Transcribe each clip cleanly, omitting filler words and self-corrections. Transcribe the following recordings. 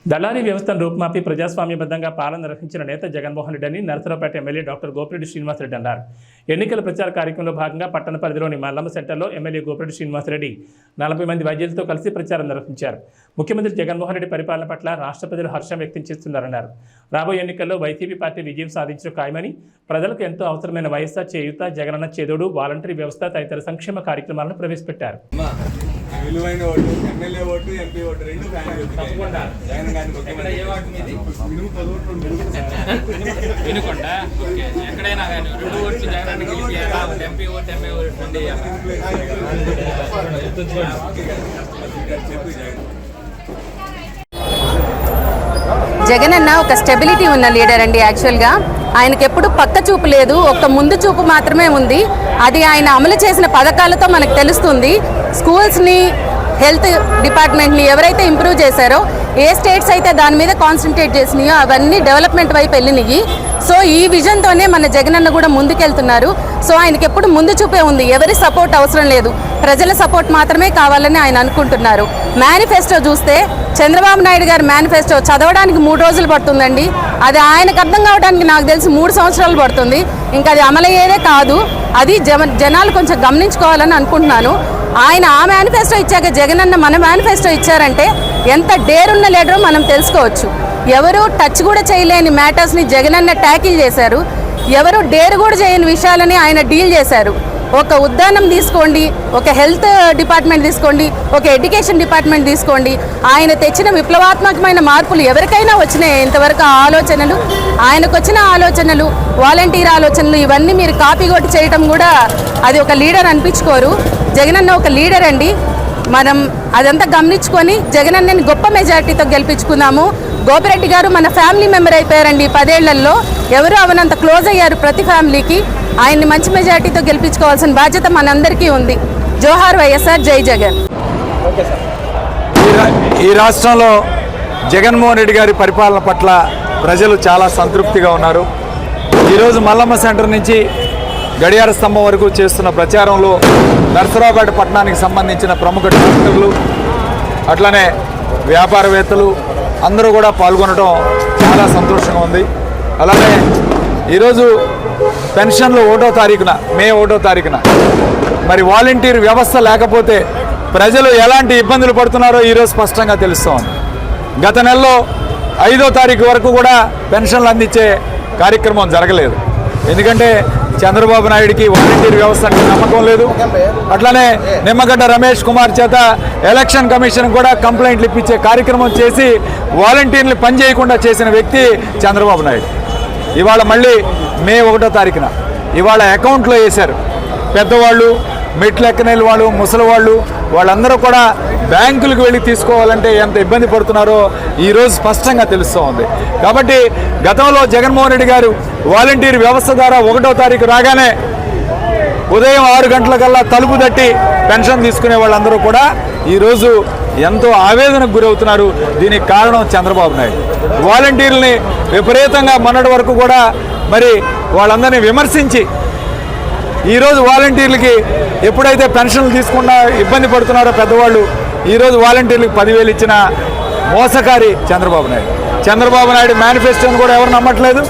దళారీ వ్యవస్థను రూపుమాపి ప్రజాస్వామ్యబద్ధంగా పాలన నిర్వహించిన నేత జగన్మోహన్ రెడ్డి అని నరసరావుపేట ఎమ్మెల్యే డాక్టర్ గోపిరెడ్డి శ్రీనివాసరెడ్డి అన్నారు. ఎన్నికల ప్రచార కార్యక్రమంలో భాగంగా పట్టణ పరిధిలోని మల్లమ్మ సెంటర్లో ఎమ్మెల్యే గోపిరెడ్డి శ్రీనివాసరెడ్డి 40 మంది వైద్యులతో కలిసి ప్రచారం నిర్వహించారు. ముఖ్యమంత్రి జగన్మోహన్ రెడ్డి పరిపాలన పట్ల రాష్ట్ర ప్రజలు హర్షం వ్యక్తం చేస్తున్నారన్నారు. రాబోయే ఎన్నికల్లో వైసీపీ పార్టీ విజయం సాధించడం ఖాయమని, ప్రజలకు ఎంతో అవసరమైన వైఎస్ఆర్ చేయూత, జగనన్న చేదోడు, వాలంటరీ వ్యవస్థ తదితర సంక్షేమ కార్యక్రమాలను ప్రవేశపెట్టారు. విలువైన vote MLA vote MP vote రెండు తప్పకుండా జగన్ గారిని వినుకొండ ఎక్కడైనా కానీ 2 ఓట్లు జగన్ గెలిపి MP vote MLA vote Jagan అన్న ఒక స్టెబిలిటీ ఉన్న లీడర్ అండి. యాక్చువల్గా ఆయనకి ఎప్పుడు పక్క చూపు లేదు, ఒక ముందు చూపు మాత్రమే ఉంది. అది ఆయన అమలు చేసిన పథకాలతో మనకు తెలుస్తుంది. స్కూల్స్ని, హెల్త్ డిపార్ట్మెంట్ని ఎవరైతే ఇంప్రూవ్ చేశారో, ఏ స్టేట్స్ అయితే దాని మీద కాన్సన్ట్రేట్ చేసినాయో అవన్నీ డెవలప్మెంట్ వైపు వెళ్ళినాయి. సో ఈ విజన్తోనే మన జగనన్న కూడా ముందుకెళ్తున్నారు. సో ఆయనకి ఎప్పుడు ముందు చూపే ఉంది, ఎవరి సపోర్ట్ అవసరం లేదు, ప్రజల సపోర్ట్ మాత్రమే కావాలని ఆయన అనుకుంటున్నారు. మేనిఫెస్టో చూస్తే చంద్రబాబు నాయుడు గారి మేనిఫెస్టో చదవడానికి 3 రోజులు పడుతుందండి. అది ఆయనకు అర్థం కావడానికి నాకు తెలిసి 3 సంవత్సరాలు పడుతుంది. ఇంకా అది అమలయ్యేదే కాదు. అది జనాలు కొంచెం గమనించుకోవాలని అనుకుంటున్నాను. ఆయన ఆ మేనిఫెస్టో ఇచ్చాక జగనన్న మన మేనిఫెస్టో ఇచ్చారంటే ఎంత డేరున్న లీడరో మనం తెలుసుకోవచ్చు. ఎవరు టచ్ కూడా చేయలేని మ్యాటర్స్ని జగనన్న ట్యాకిల్ చేశారు. ఎవరు డేర్ కూడా చేయని విషయాలని ఆయన డీల్ చేశారు. ఒక ఉద్యానం తీసుకోండి, ఒక హెల్త్ డిపార్ట్మెంట్ తీసుకోండి, ఒక ఎడ్యుకేషన్ డిపార్ట్మెంట్ తీసుకోండి, ఆయన తెచ్చిన విప్లవాత్మకమైన మార్పులు ఎవరికైనా వచ్చినాయి ఇంతవరకు? ఆ ఆలోచనలు, ఆయనకు వచ్చిన ఆలోచనలు, వాలంటీర్ ఆలోచనలు, ఇవన్నీ మీరు కాపీ కొట్టి చేయటం కూడా అది ఒక లీడర్ అనిపించుకోరు. జగనన్న ఒక లీడర్ అండి. మనం అదంతా గమనించుకొని జగనన్నని గొప్ప మెజారిటీతో గెలిపించుకుందాము. గోపిరెడ్డి గారు మన ఫ్యామిలీ మెంబర్ అయిపోయారండి. 10 ఏళ్లలో ఎవరు అవనంత క్లోజ్ అయ్యారు ప్రతి ఫ్యామిలీకి. ఆయన్ని మంచి మెజారిటీతో గెలిపించుకోవాల్సిన బాధ్యత మనందరికీ ఉంది. జోహార్ వైఎస్ఆర్, జై జగన్. ఈ రాష్ట్రంలో జగన్మోహన్ రెడ్డి గారి పరిపాలన పట్ల ప్రజలు చాలా సంతృప్తిగా ఉన్నారు. ఈరోజు మల్లమ్మ సెంటర్ నుంచి గడియార స్తంభం వరకు చేస్తున్న ప్రచారంలో నరసరావుపేట పట్టణానికి సంబంధించిన ప్రముఖ డాక్టర్లు, అట్లనే వ్యాపారవేత్తలు అందరూ కూడా పాల్గొనడం చాలా సంతోషంగా ఉంది. అలానే ఈరోజు పెన్షన్లు 1వ తారీఖున, మే 1వ తారీఖున మరి వాలంటీర్ వ్యవస్థ లేకపోతే ప్రజలు ఎలాంటి ఇబ్బందులు పడుతున్నారో ఈరోజు స్పష్టంగా తెలుస్తోంది. గత నెలలో 5వ తారీఖు వరకు కూడా పెన్షన్లు అందించే కార్యక్రమం జరగలేదు. ఎందుకంటే చంద్రబాబు నాయుడికి వాలంటీర్ వ్యవస్థ అంటే నమ్మకం లేదు. అట్లనే నిమ్మగడ్డ రమేష్ కుమార్ చేత ఎలక్షన్ కమిషన్ కూడా కంప్లైంట్లు ఇప్పించే కార్యక్రమం చేసి వాలంటీర్లు పనిచేయకుండా చేసిన వ్యక్తి చంద్రబాబు నాయుడు. ఇవాళ మళ్ళీ మే 1వ తారీఖున ఇవాళ అకౌంట్లో వేశారు. పెద్దవాళ్ళు, మెట్లు ఎక్కనేళ్ళ వాళ్ళు, ముసలి వాళ్ళు, వాళ్ళందరూ కూడా బ్యాంకులకు వెళ్ళి తీసుకోవాలంటే ఎంత ఇబ్బంది పడుతున్నారో ఈరోజు స్పష్టంగా తెలుస్తూ ఉంది. కాబట్టి గతంలో జగన్మోహన్ రెడ్డి గారు వాలంటీర్ వ్యవస్థ ద్వారా 1వ తారీఖు రాగానే ఉదయం 6 గంటలకల్లా తలుపు తట్టి పెన్షన్ తీసుకునే వాళ్ళందరూ కూడా ఈరోజు ఎంతో ఆవేదనకు గురవుతున్నారు. దీనికి కారణం చంద్రబాబు నాయుడు. వాలంటీర్లని విపరీతంగా మొన్నటి వరకు కూడా మరి వాళ్ళందరినీ విమర్శించి ఈరోజు వాలంటీర్లకి ఎప్పుడైతే పెన్షన్లు తీసుకున్నా ఇబ్బంది పడుతున్నారో పెద్దవాళ్ళు, ఈరోజు వాలంటీర్లకు 10,000 ఇచ్చిన మోసకారి చంద్రబాబు నాయుడు. చంద్రబాబు నాయుడు మేనిఫెస్టోని కూడా ఎవరు నమ్మట్లేదు.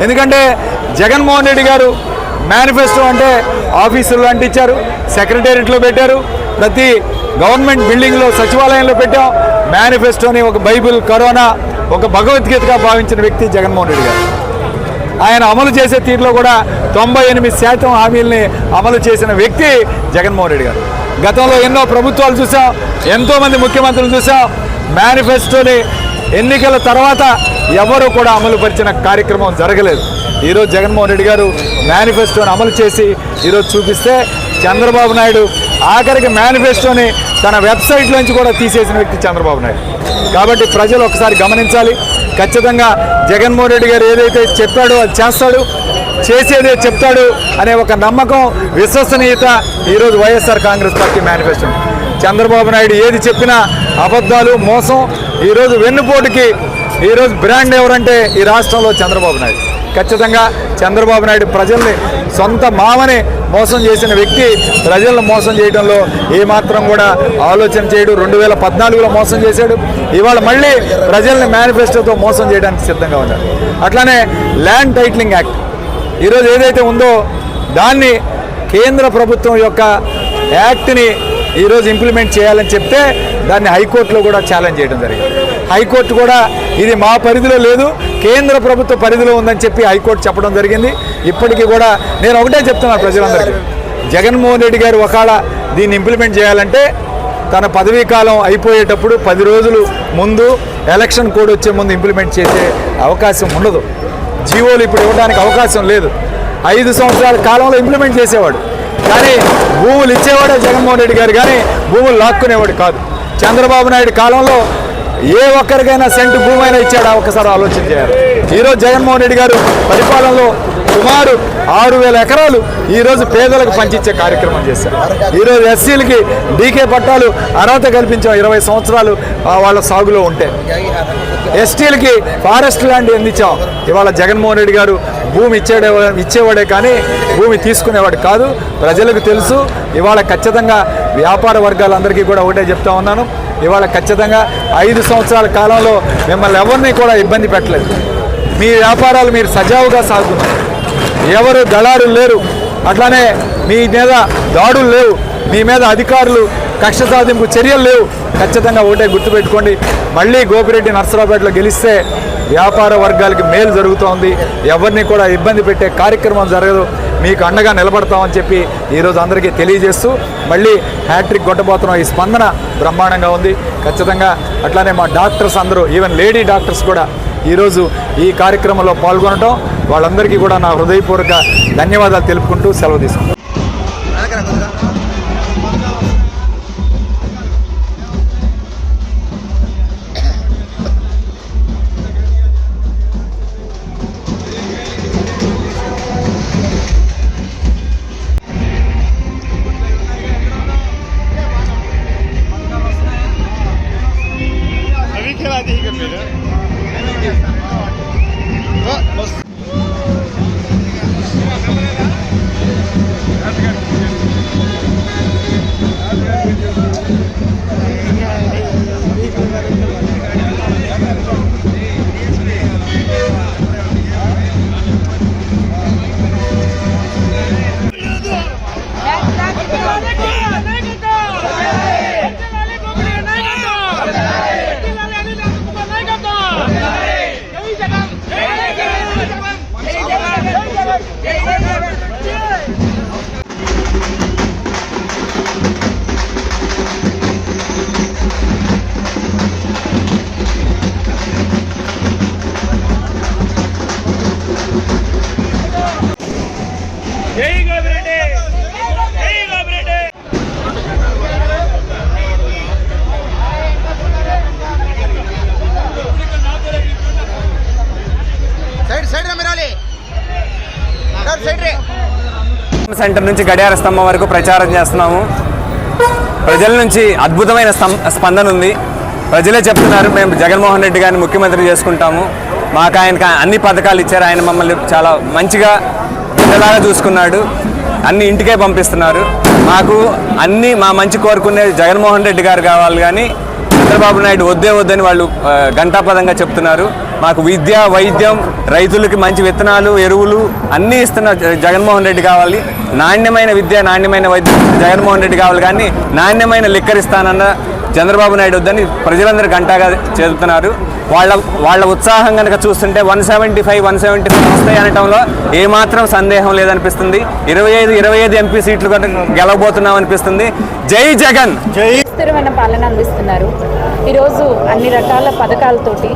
ఎందుకంటే జగన్మోహన్ రెడ్డి గారు మేనిఫెస్టో అంటే ఆఫీసుల్లో అంటించారు, సెక్రటేరియట్లో పెట్టారు, ప్రతి గవర్నమెంట్ బిల్డింగ్లో, సచివాలయంలో పెట్టాం. మేనిఫెస్టోని ఒక బైబిల్, కరోనా, ఒక భగవద్గీతగా భావించిన వ్యక్తి జగన్మోహన్ రెడ్డి గారు. ఆయన అమలు చేసే తీరులో కూడా 98% హామీల్ని అమలు చేసిన వ్యక్తి జగన్మోహన్ రెడ్డి గారు. గతంలో ఎన్నో ప్రభుత్వాలు చూసాం, ఎంతోమంది ముఖ్యమంత్రులు చూసాం. మేనిఫెస్టోని ఎన్నికల తర్వాత ఎవరు కూడా అమలు పరిచిన కార్యక్రమం జరగలేదు. ఈరోజు జగన్మోహన్ రెడ్డి గారు మేనిఫెస్టోని అమలు చేసి ఈరోజు చూపిస్తే చంద్రబాబు నాయుడు ఆఖరికి మేనిఫెస్టోని తన వెబ్సైట్లోంచి కూడా తీసేసిన వ్యక్తి చంద్రబాబు నాయుడు. కాబట్టి ప్రజలు ఒకసారి గమనించాలి. ఖచ్చితంగా జగన్మోహన్ రెడ్డి గారు ఏదైతే చెప్పాడో అది చేస్తాడు, చేసేదే చెప్తాడు అనే ఒక నమ్మకం, విశ్వసనీయత ఈరోజు వైఎస్ఆర్ కాంగ్రెస్ పార్టీ మేనిఫెస్టో. చంద్రబాబు నాయుడు ఏది చెప్పినా అబద్ధాలు, మోసం. ఈరోజు వెన్నుపోటుకి ఈరోజు బ్రాండ్ ఎవరంటే ఈ రాష్ట్రంలో చంద్రబాబు నాయుడు. ఖచ్చితంగా చంద్రబాబు నాయుడు ప్రజల్ని సొంత మామని మోసం చేసిన వ్యక్తి ప్రజలను మోసం చేయడంలో ఏమాత్రం కూడా ఆలోచన చేయడు. 2014లో మోసం చేశాడు, ఇవాళ మళ్ళీ ప్రజల్ని మేనిఫెస్టోతో మోసం చేయడానికి సిద్ధంగా ఉన్నాడు. అట్లానే ల్యాండ్ టైటిలింగ్ యాక్ట్ ఈరోజు ఏదైతే ఉందో దాన్ని కేంద్ర ప్రభుత్వం యొక్క యాక్ట్ని ఈరోజు ఇంప్లిమెంట్ చేయాలని చెప్తే దాన్ని హైకోర్టులో కూడా ఛాలెంజ్ చేయడం జరిగింది. హైకోర్టు కూడా ఇది మా పరిధిలో లేదు, కేంద్ర ప్రభుత్వ పరిధిలో ఉందని చెప్పి హైకోర్టు చెప్పడం జరిగింది. ఇప్పటికీ కూడా నేను ఒకటే చెప్తున్నాను ప్రజలందరికీ, జగన్మోహన్ రెడ్డి గారు ఒకవేళ దీన్ని ఇంప్లిమెంట్ చేయాలంటే తన పదవీ కాలం అయిపోయేటప్పుడు 10 రోజులు ముందు ఎలక్షన్ కోడ్ వచ్చే ముందు ఇంప్లిమెంట్ చేసే అవకాశం ఉండదు. జీవోలు ఇప్పుడు ఇవ్వడానికి అవకాశం లేదు. 5 సంవత్సరాల కాలంలో ఇంప్లిమెంట్ చేసేవాడు, కానీ భూములు ఇచ్చేవాడే జగన్మోహన్ రెడ్డి గారు, కానీ భూములు లాక్కునేవాడు కాదు. చంద్రబాబు నాయుడు కాలంలో ఏ ఒక్కరికైనా సెంటు భూమి అయినా ఇచ్చాడా ఒకసారి ఆలోచన చేయాలి. ఈరోజు జగన్మోహన్ రెడ్డి గారు పరిపాలనలో సుమారు 6,000 ఎకరాలు ఈరోజు పేదలకు పంచిచ్చే కార్యక్రమం చేశారు. ఈరోజు ఎస్సీలకి డీకే పట్టాలు అర్హత కల్పించాం 20 సంవత్సరాలు వాళ్ళ సాగులో ఉంటే. ఎస్టీలకి ఫారెస్ట్ ల్యాండ్ అందించాం. ఇవాళ జగన్మోహన్ రెడ్డి గారు భూమి ఇచ్చేవాడే కానీ భూమి తీసుకునేవాడు కాదు. ప్రజలకు తెలుసు. ఇవాళ ఖచ్చితంగా వ్యాపార వర్గాలందరికీ కూడా ఒకటే చెప్తా ఉన్నాను, ఇవాళ ఖచ్చితంగా 5 సంవత్సరాల కాలంలో మిమ్మల్ని ఎవరిని కూడా ఇబ్బంది పెట్టలేదు. మీ వ్యాపారాలు మీరు సజావుగా సాగుతున్నారు, ఎవరు దళారులు లేరు, అట్లానే మీ మీద దాడులు లేవు, మీ మీద అధికారులు కక్ష సాధింపు చర్యలు లేవు. ఖచ్చితంగా ఒకటే గుర్తుపెట్టుకోండి, మళ్ళీ గోపిరెడ్డి నర్సరావుపేటలో గెలిస్తే వ్యాపార వర్గాలకి మేలు జరుగుతోంది, ఎవరిని కూడా ఇబ్బంది పెట్టే కార్యక్రమం జరగదు, మీకు అండగా నిలబడతామని చెప్పి ఈరోజు అందరికీ తెలియజేస్తూ మళ్ళీ హ్యాట్రిక్ కొట్టబోతున్నాం. ఈ స్పందన బ్రహ్మాండంగా ఉంది ఖచ్చితంగా. అట్లానే మా డాక్టర్స్ అందరూ, ఈవెన్ లేడీ డాక్టర్స్ కూడా ఈరోజు ఈ కార్యక్రమంలో పాల్గొనడం, వాళ్ళందరికీ కూడా నా హృదయపూర్వక ధన్యవాదాలు తెలుపుకుంటూ సెలవు తీసుకుంటాం. సెంటర్ నుంచి గడియార స్తంభం వరకు ప్రచారం చేస్తున్నాము. ప్రజల నుంచి అద్భుతమైన స్పందన ఉంది. ప్రజలే చెప్తున్నారు, మేము జగన్మోహన్ రెడ్డి గారిని ముఖ్యమంత్రి చేసుకుంటాము, మాకు ఆయనకు అన్ని పథకాలు ఇచ్చారు, ఆయన మమ్మల్ని చాలా మంచిగా పిల్లలాగా చూసుకున్నాడు, అన్ని ఇంటికే పంపిస్తున్నారు, మాకు అన్నీ మా మంచి కోరుకునే జగన్మోహన్ రెడ్డి గారు కావాలి కానీ చంద్రబాబు నాయుడు వద్దని వాళ్ళు ఘంటాపదంగా చెప్తున్నారు. మాకు విద్య, వైద్యం, రైతులకి మంచి విత్తనాలు, ఎరువులు అన్నీ ఇస్తున్న జగన్మోహన్ రెడ్డి కావాలి. నాణ్యమైన విద్య, నాణ్యమైన వైద్యం జగన్మోహన్ రెడ్డి కావాలి కానీ నాణ్యమైన లిక్కర్ ఇస్తానన్న చంద్రబాబు నాయుడు వద్దని ప్రజలందరూ గంటగా చెబుతున్నారు. వాళ్ళ ఉత్సాహం కనుక చూస్తుంటే 175 వస్తాయి అనటంలో ఏమాత్రం సందేహం లేదనిపిస్తుంది. 25 ఎంపీ సీట్లు గెలవబోతున్నాం అనిపిస్తుంది. జై జగన్, జై. స్థిరమైన పాలన అందిస్తున్నారు. ఈరోజు అన్ని రకాల పథకాలతోటి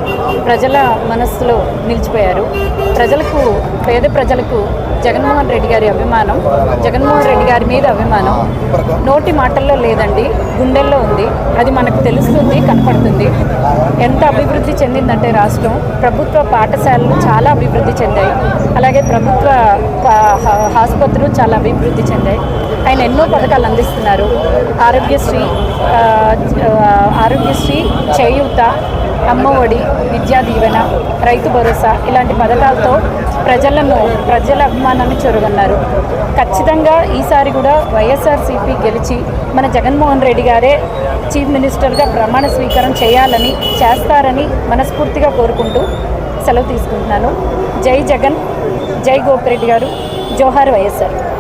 ప్రజల మనస్సులో నిలిచిపోయారు. పేద ప్రజలకు జగన్మోహన్ రెడ్డి గారి అభిమానం, జగన్మోహన్ రెడ్డి గారి మీద అభిమానం నోటి మాటల్లో లేదండి, గుండెల్లో ఉంది. అది మనకు తెలుస్తుంది, కనపడుతుంది. ఎంత అభివృద్ధి చెందిందంటే రాష్ట్రం, ప్రభుత్వ పాఠశాలలు చాలా అభివృద్ధి చెందాయి, అలాగే ప్రభుత్వ ఆసుపత్రులు చాలా అభివృద్ధి చెందాయి. ఆయన ఎన్నో పథకాలు అందిస్తున్నారు. ఆరోగ్యశ్రీ, చేయూత, అమ్మఒడి, విద్యా దీవెన, రైతు భరోసా ఇలాంటి పథకాలతో ప్రజల అభిమానాన్ని చొరగొన్నారు. ఖచ్చితంగా ఈసారి కూడా వైఎస్ఆర్సీపీ గెలిచి మన జగన్మోహన్ రెడ్డి గారే చీఫ్ మినిస్టర్గా ప్రమాణ స్వీకారం చేయాలని, చేస్తారని మనస్ఫూర్తిగా కోరుకుంటూ సెలవు తీసుకుంటున్నాను. జై జగన్, జై గోపిరెడ్డి గారు, జోహార్ వైఎస్ఆర్.